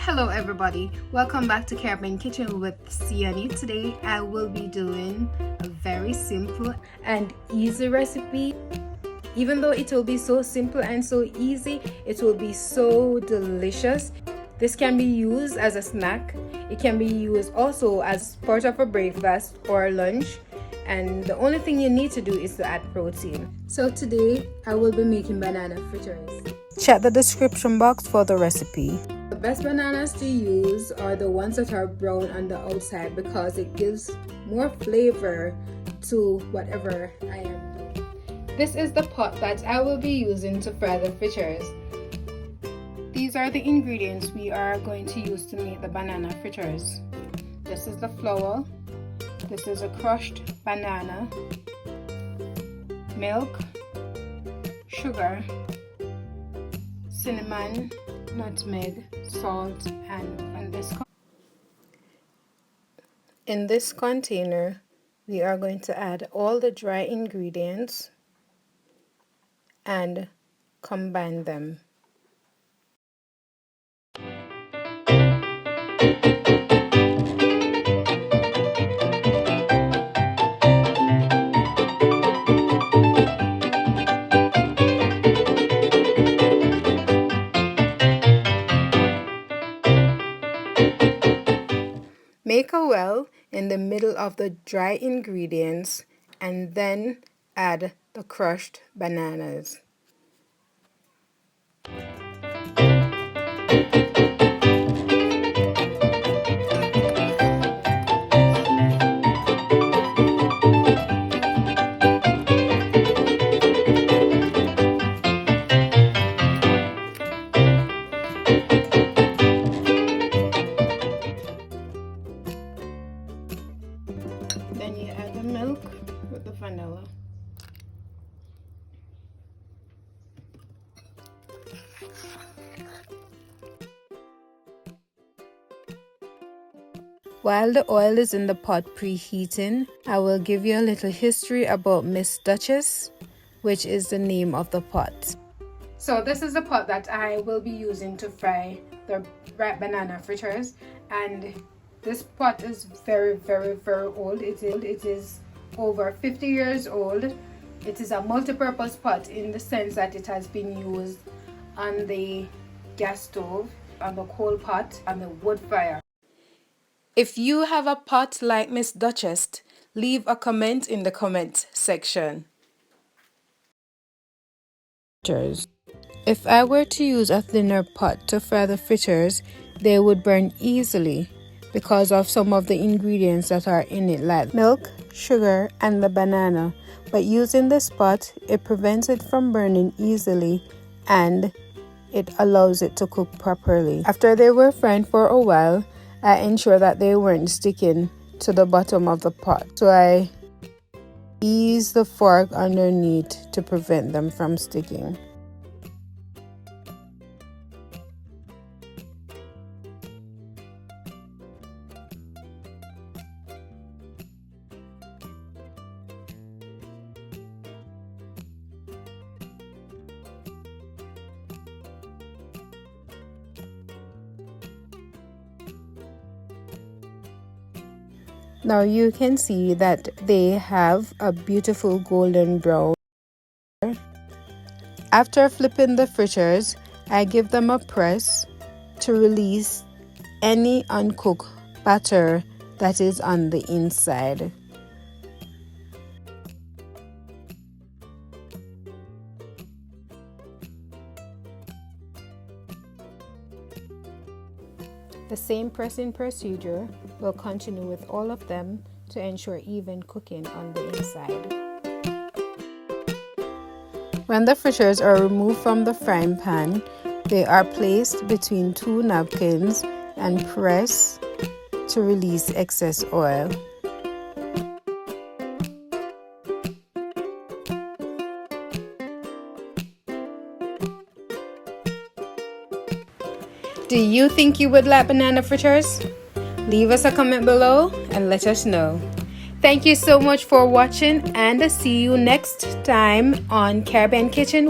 Hello everybody, welcome back to Caribbean Kitchen with Siani. Today I will be doing a very simple and easy recipe. Even though it will be so simple and so easy, it will be so delicious. This can be used as a snack. It can be used also as part of a breakfast or lunch. And the only thing you need to do is to add protein. So today I will be making banana fritters. Check the description box for the recipe. The best bananas to use are the ones that are brown on the outside because it gives more flavor to whatever I am doing. This is the pot that I will be using to fry the fritters. These are the ingredients we are going to use to make the banana fritters. This is the flour. This is a crushed banana, milk, sugar, cinnamon, nutmeg, salt, and in this container we are going to add all the dry ingredients and combine them. Make a well in the middle of the dry ingredients and then add the crushed bananas. Then you add the milk with the vanilla. While the oil is in the pot preheating, I will give you a little history about Miss Duchess, which is the name of the pot. So this is the pot that I will be using to fry the ripe banana fritters, and this pot is very old. It is over 50 years old. It is a multi-purpose pot in the sense that it has been used on the gas stove, on the coal pot, and the wood fire. If you have a pot like Miss Duchess, leave a comment in the comment section. If I were to use a thinner pot to fry the fritters, they would burn easily because of some of the ingredients that are in it, like milk, sugar, and the banana. But using this pot, it prevents it from burning easily and it allows it to cook properly. After they were frying for a while, I ensure that they weren't sticking to the bottom of the pot. So I ease the fork underneath to prevent them from sticking. Now you can see that they have a beautiful golden brown. After flipping the fritters, I give them a press to release any uncooked batter that is on the inside. The same pressing procedure will continue with all of them to ensure even cooking on the inside. When the fritters are removed from the frying pan, they are placed between two napkins and pressed to release excess oil. Do you think you would like banana fritters? Leave us a comment below and let us know. Thank you so much for watching, and see you next time on Caribbean Kitchen.